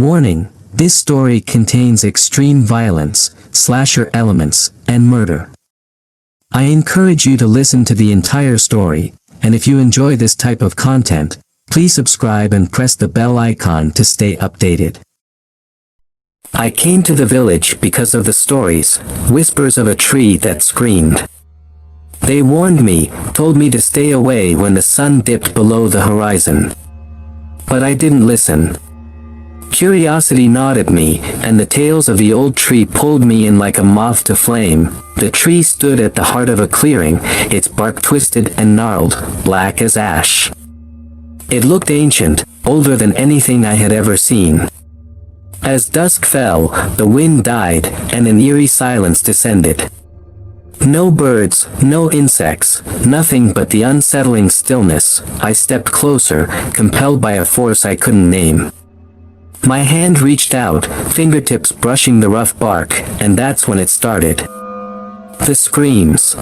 Warning, this story contains extreme violence, slasher elements, and murder. I encourage you to listen to the entire story, and if you enjoy this type of content, please subscribe and press the bell icon to stay updated. I came to the village because of the stories, whispers of a tree that screamed. They warned me, told me to stay away when the sun dipped below the horizon. But I didn't listen. Curiosity gnawed at me, and the tales of the old tree pulled me in like a moth to flame. The tree stood at the heart of a clearing, its bark twisted and gnarled, black as ash. It looked ancient, older than anything I had ever seen. As dusk fell, the wind died, and an eerie silence descended. No birds, no insects, nothing but the unsettling stillness. I stepped closer, compelled by a force I couldn't name. My hand reached out, fingertips brushing the rough bark, and that's when it started. The screams.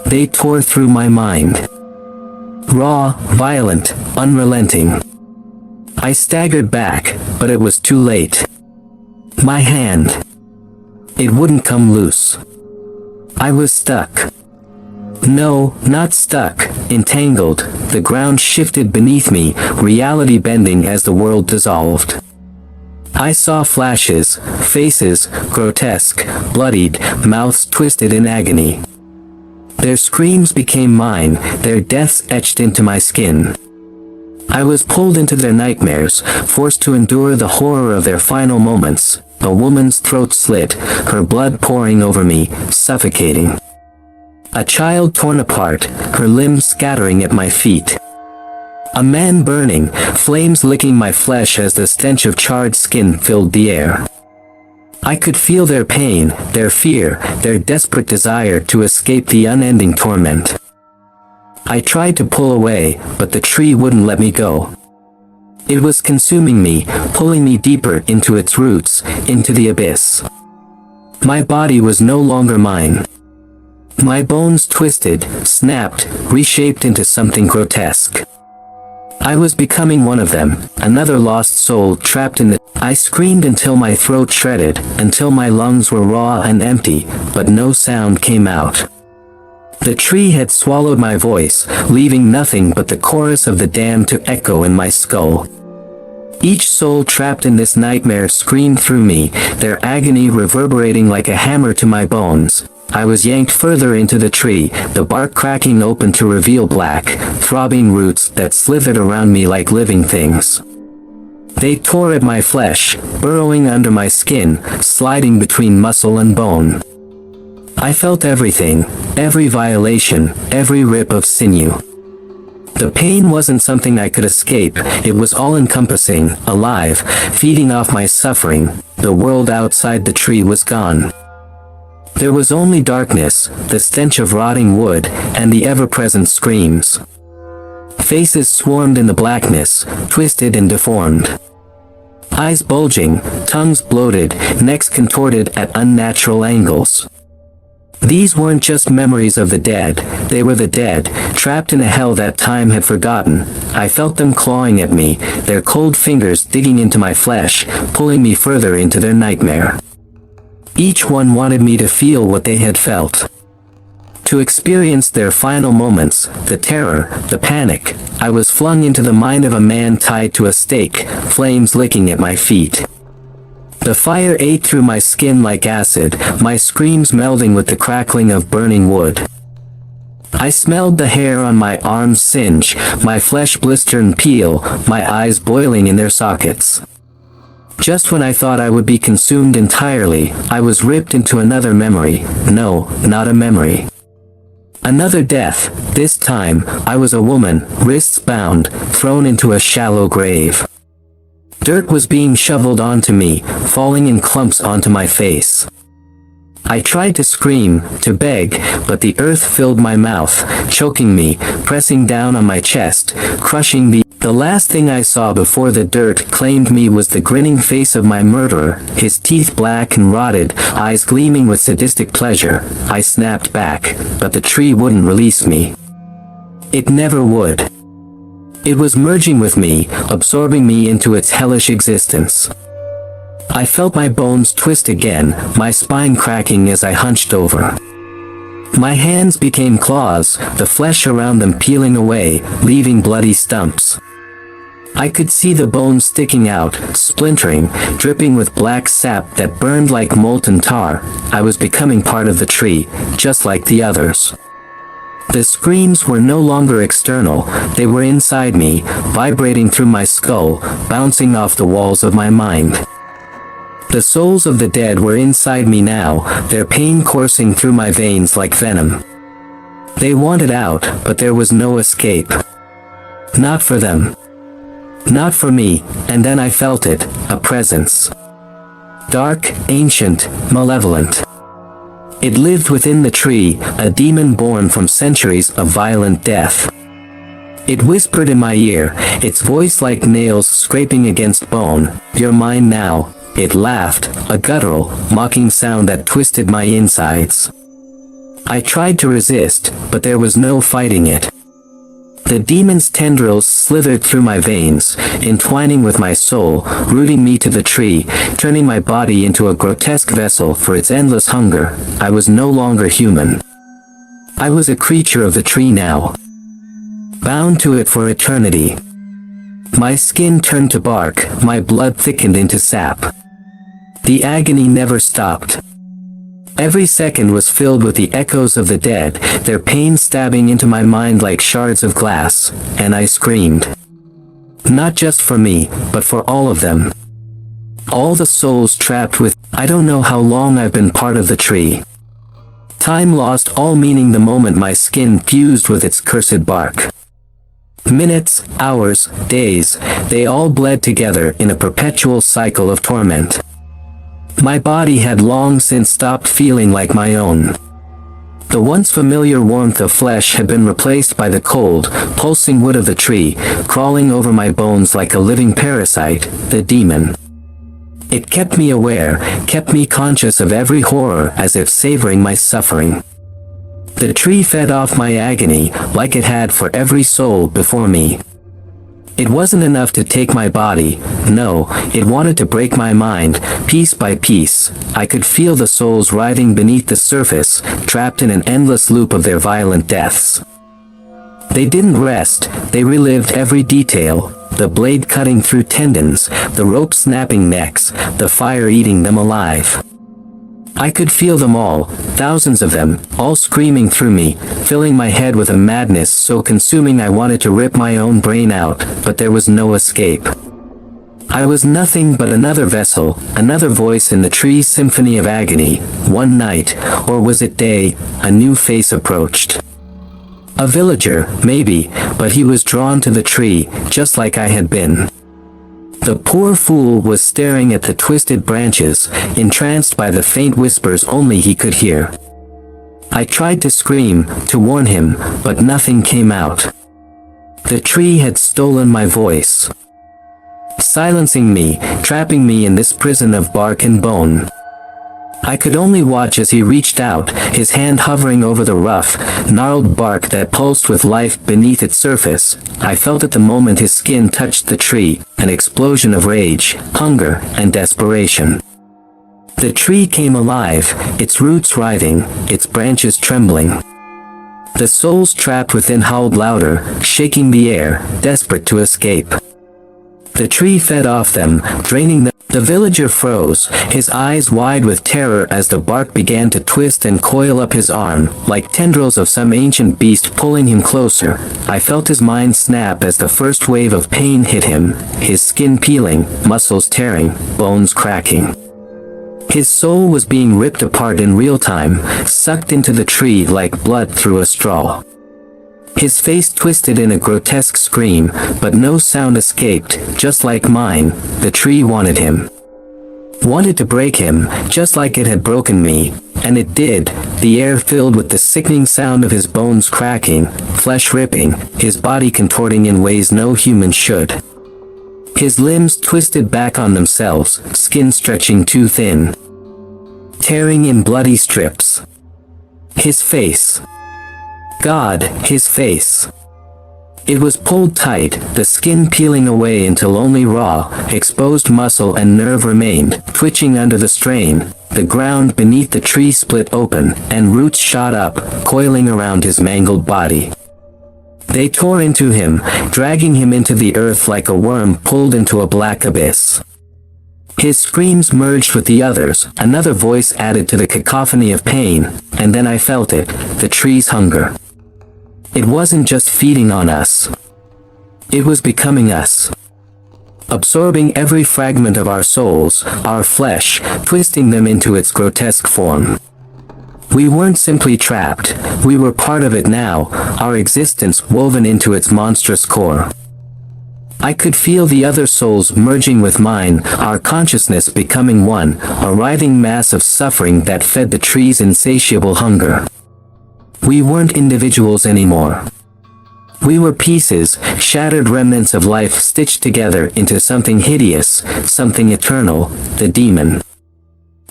They tore through my mind. Raw, violent, unrelenting. I staggered back, but it was too late. My hand. It wouldn't come loose. I was stuck. No, not stuck, entangled. The ground shifted beneath me, reality bending as the world dissolved. I saw flashes, faces, grotesque, bloodied, mouths twisted in agony. Their screams became mine, their deaths etched into my skin. I was pulled into their nightmares, forced to endure the horror of their final moments. A woman's throat slit, her blood pouring over me, suffocating. A child torn apart, her limbs scattering at my feet. A man burning, flames licking my flesh as the stench of charred skin filled the air. I could feel their pain, their fear, their desperate desire to escape the unending torment. I tried to pull away, but the tree wouldn't let me go. It was consuming me, pulling me deeper into its roots, into the abyss. My body was no longer mine. My bones twisted, snapped, reshaped into something grotesque. I was becoming one of them, another lost soul trapped in the... I screamed until my throat shredded, until my lungs were raw and empty, but no sound came out. The tree had swallowed my voice, leaving nothing but the chorus of the damned to echo in my skull. Each soul trapped in this nightmare screamed through me, their agony reverberating like a hammer to my bones. I was yanked further into the tree, the bark cracking open to reveal black, throbbing roots that slithered around me like living things. They tore at my flesh, burrowing under my skin, sliding between muscle and bone. I felt everything, every violation, every rip of sinew. The pain wasn't something I could escape, it was all-encompassing, alive, feeding off my suffering. The world outside the tree was gone. There was only darkness, the stench of rotting wood, and the ever-present screams. Faces swarmed in the blackness, twisted and deformed. Eyes bulging, tongues bloated, necks contorted at unnatural angles. These weren't just memories of the dead, they were the dead, trapped in a hell that time had forgotten. I felt them clawing at me, their cold fingers digging into my flesh, pulling me further into their nightmare. Each one wanted me to feel what they had felt. To experience their final moments, the terror, the panic. I was flung into the mind of a man tied to a stake, flames licking at my feet. The fire ate through my skin like acid, my screams melding with the crackling of burning wood. I smelled the hair on my arms singe, my flesh blister and peel, my eyes boiling in their sockets. Just when I thought I would be consumed entirely, I was ripped into another memory. No, not a memory. Another death. This time, I was a woman, wrists bound, thrown into a shallow grave. Dirt was being shoveled onto me, falling in clumps onto my face. I tried to scream, to beg, but the earth filled my mouth, choking me, pressing down on my chest, crushing me. The last thing I saw before the dirt claimed me was the grinning face of my murderer, his teeth black and rotted, eyes gleaming with sadistic pleasure. I snapped back, but the tree wouldn't release me. It never would. It was merging with me, absorbing me into its hellish existence. I felt my bones twist again, my spine cracking as I hunched over. My hands became claws, the flesh around them peeling away, leaving bloody stumps. I could see the bones sticking out, splintering, dripping with black sap that burned like molten tar. I was becoming part of the tree, just like the others. The screams were no longer external, they were inside me, vibrating through my skull, bouncing off the walls of my mind. The souls of the dead were inside me now, their pain coursing through my veins like venom. They wanted out, but there was no escape. Not for them. Not for me, and then I felt it, a presence. Dark, ancient, malevolent. It lived within the tree, a demon born from centuries of violent death. It whispered in my ear, its voice like nails scraping against bone, "You're mine now." It laughed, a guttural, mocking sound that twisted my insides. I tried to resist, but there was no fighting it. The demon's tendrils slithered through my veins, entwining with my soul, rooting me to the tree, turning my body into a grotesque vessel for its endless hunger. I was no longer human. I was a creature of the tree now, bound to it for eternity. My skin turned to bark, my blood thickened into sap. The agony never stopped. Every second was filled with the echoes of the dead, their pain stabbing into my mind like shards of glass, and I screamed. Not just for me, but for all of them. All the souls trapped with. I don't know how long I've been part of the tree. Time lost all meaning the moment my skin fused with its cursed bark. Minutes, hours, days, they all bled together in a perpetual cycle of torment. My body had long since stopped feeling like my own. The once familiar warmth of flesh had been replaced by the cold, pulsing wood of the tree, crawling over my bones like a living parasite, the demon. It kept me aware, kept me conscious of every horror as if savoring my suffering. The tree fed off my agony, like it had for every soul before me. It wasn't enough to take my body, no, it wanted to break my mind, piece by piece. I could feel the souls writhing beneath the surface, trapped in an endless loop of their violent deaths. They didn't rest, they relived every detail, the blade cutting through tendons, the rope snapping necks, the fire eating them alive. I could feel them all, thousands of them, all screaming through me, filling my head with a madness so consuming I wanted to rip my own brain out, but there was no escape. I was nothing but another vessel, another voice in the tree's symphony of agony. One night, or was it day, a new face approached. A villager, maybe, but he was drawn to the tree, just like I had been. The poor fool was staring at the twisted branches, entranced by the faint whispers only he could hear. I tried to scream, to warn him, but nothing came out. The tree had stolen my voice, silencing me, trapping me in this prison of bark and bone. I could only watch as he reached out, his hand hovering over the rough, gnarled bark that pulsed with life beneath its surface. I felt at the moment his skin touched the tree, an explosion of rage, hunger, and desperation. The tree came alive, its roots writhing, its branches trembling. The souls trapped within howled louder, shaking the air, desperate to escape. The tree fed off them, draining them. The villager froze, his eyes wide with terror as the bark began to twist and coil up his arm, like tendrils of some ancient beast pulling him closer. I felt his mind snap as the first wave of pain hit him, his skin peeling, muscles tearing, bones cracking. His soul was being ripped apart in real time, sucked into the tree like blood through a straw. His face twisted in a grotesque scream, but no sound escaped. Just like mine, the tree wanted him. Wanted to break him, just like it had broken me. And it did, the air filled with the sickening sound of his bones cracking, flesh ripping, his body contorting in ways no human should. His limbs twisted back on themselves, skin stretching too thin, tearing in bloody strips. His face. God, his face. It was pulled tight, the skin peeling away until only raw, exposed muscle and nerve remained, twitching under the strain. The ground beneath the tree split open, and roots shot up, coiling around his mangled body. They tore into him, dragging him into the earth like a worm pulled into a black abyss. His screams merged with the others, another voice added to the cacophony of pain, and then I felt it, the tree's hunger. It wasn't just feeding on us. It was becoming us. Absorbing every fragment of our souls, our flesh, twisting them into its grotesque form. We weren't simply trapped, we were part of it now, our existence woven into its monstrous core. I could feel the other souls merging with mine, our consciousness becoming one, a writhing mass of suffering that fed the tree's insatiable hunger. We weren't individuals anymore. We were pieces, shattered remnants of life stitched together into something hideous, something eternal, the demon.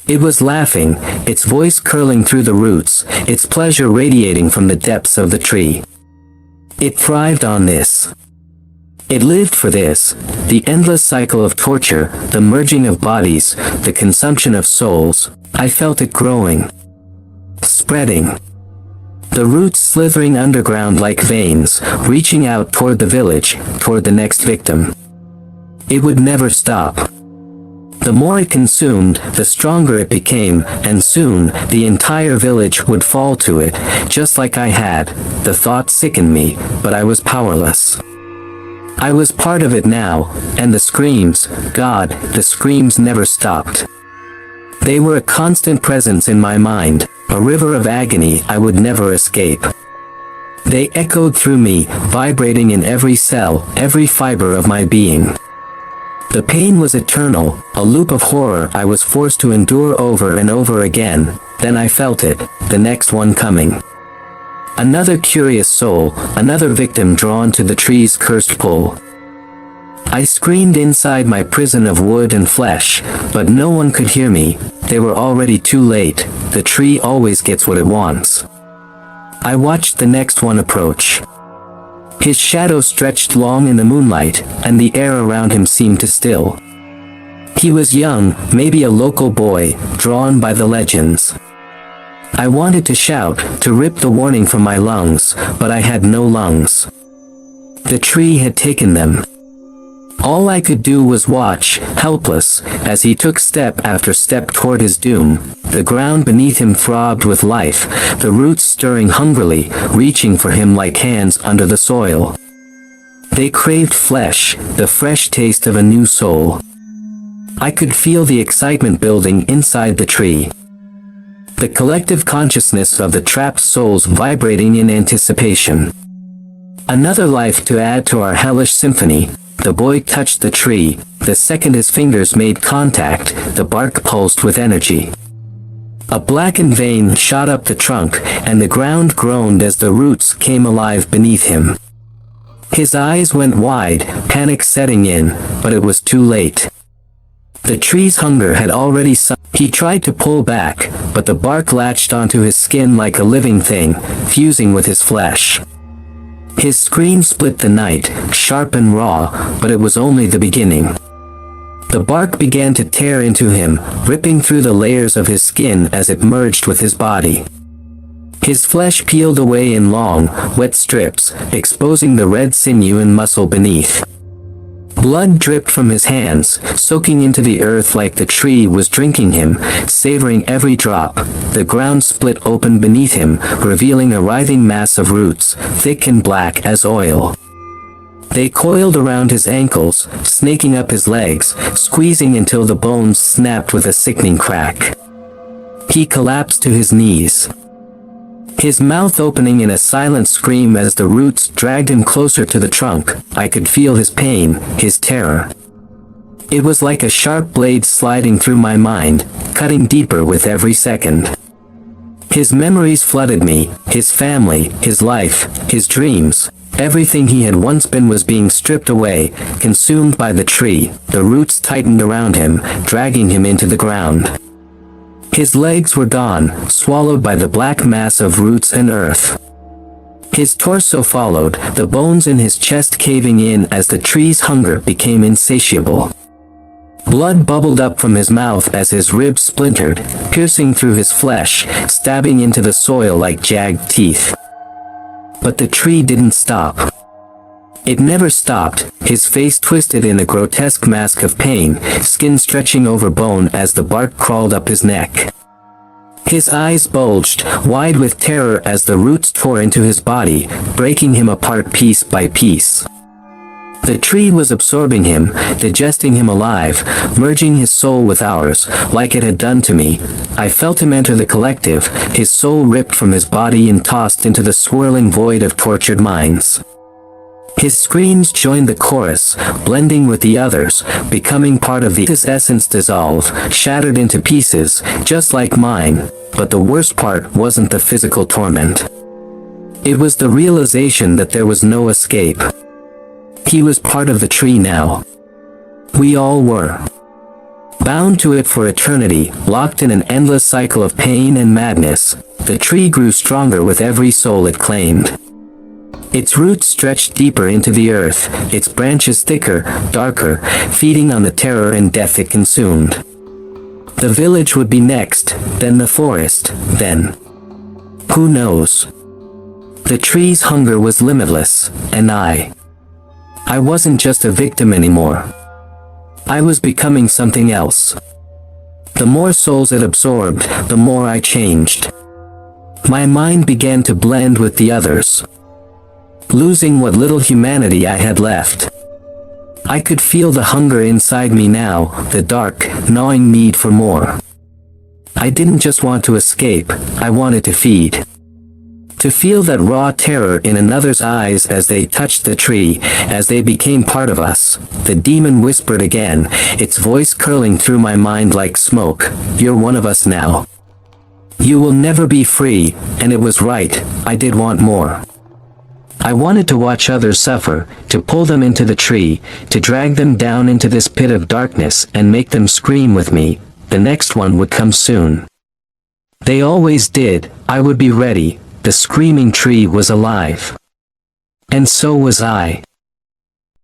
It was laughing, its voice curling through the roots, its pleasure radiating from the depths of the tree. It thrived on this. It lived for this, the endless cycle of torture, the merging of bodies, the consumption of souls. I felt it growing. Spreading. The roots slithering underground like veins, reaching out toward the village, toward the next victim. It would never stop. The more it consumed, the stronger it became, and soon, the entire village would fall to it, just like I had. The thought sickened me, but I was powerless. I was part of it now, and the screams, God, the screams never stopped. They were a constant presence in my mind, a river of agony I would never escape. They echoed through me, vibrating in every cell, every fiber of my being. The pain was eternal, a loop of horror I was forced to endure over and over again. Then I felt it, the next one coming. Another curious soul, another victim drawn to the tree's cursed pull. I screamed inside my prison of wood and flesh, but no one could hear me. They were already too late. The tree always gets what it wants. I watched the next one approach. His shadow stretched long in the moonlight, and the air around him seemed to still. He was young, maybe a local boy, drawn by the legends. I wanted to shout, to rip the warning from my lungs, but I had no lungs. The tree had taken them. All I could do was watch, helpless, as he took step after step toward his doom. The ground beneath him throbbed with life, the roots stirring hungrily, reaching for him like hands under the soil. They craved flesh, the fresh taste of a new soul. I could feel the excitement building inside the tree. The collective consciousness of the trapped souls vibrating in anticipation. Another life to add to our hellish symphony. The boy touched the tree. The second his fingers made contact, the bark pulsed with energy. A blackened vein shot up the trunk, and the ground groaned as the roots came alive beneath him. His eyes went wide, panic setting in, but it was too late. The tree's hunger had already sunk. He tried to pull back, but the bark latched onto his skin like a living thing, fusing with his flesh. His scream split the night, sharp and raw, but it was only the beginning. The bark began to tear into him, ripping through the layers of his skin as it merged with his body. His flesh peeled away in long, wet strips, exposing the red sinew and muscle beneath. Blood dripped from his hands, soaking into the earth like the tree was drinking him, savoring every drop. The ground split open beneath him, revealing a writhing mass of roots, thick and black as oil. They coiled around his ankles, snaking up his legs, squeezing until the bones snapped with a sickening crack. He collapsed to his knees. His mouth opening in a silent scream as the roots dragged him closer to the trunk. I could feel his pain, his terror. It was like a sharp blade sliding through my mind, cutting deeper with every second. His memories flooded me, his family, his life, his dreams. Everything he had once been was being stripped away, consumed by the tree. The roots tightened around him, dragging him into the ground. His legs were gone, swallowed by the black mass of roots and earth. His torso followed, the bones in his chest caving in as the tree's hunger became insatiable. Blood bubbled up from his mouth as his ribs splintered, piercing through his flesh, stabbing into the soil like jagged teeth. But the tree didn't stop. It never stopped, his face twisted in a grotesque mask of pain, skin stretching over bone as the bark crawled up his neck. His eyes bulged, wide with terror as the roots tore into his body, breaking him apart piece by piece. The tree was absorbing him, digesting him alive, merging his soul with ours, like it had done to me. I felt him enter the collective, his soul ripped from his body and tossed into the swirling void of tortured minds. His screams joined the chorus, blending with the others, becoming part of his essence dissolve, shattered into pieces, just like mine, but the worst part wasn't the physical torment. It was the realization that there was no escape. He was part of the tree now. We all were. Bound to it for eternity, locked in an endless cycle of pain and madness, the tree grew stronger with every soul it claimed. Its roots stretched deeper into the earth, its branches thicker, darker, feeding on the terror and death it consumed. The village would be next, then the forest, then... who knows? The tree's hunger was limitless, and I wasn't just a victim anymore. I was becoming something else. The more souls it absorbed, the more I changed. My mind began to blend with the others, losing what little humanity I had left. I could feel the hunger inside me now, the dark, gnawing need for more. I didn't just want to escape, I wanted to feed. To feel that raw terror in another's eyes as they touched the tree, as they became part of us. The demon whispered again, its voice curling through my mind like smoke, "You're one of us now. You will never be free," and it was right, I did want more. I wanted to watch others suffer, to pull them into the tree, to drag them down into this pit of darkness and make them scream with me. The next one would come soon. They always did, I would be ready. The screaming tree was alive. And so was I.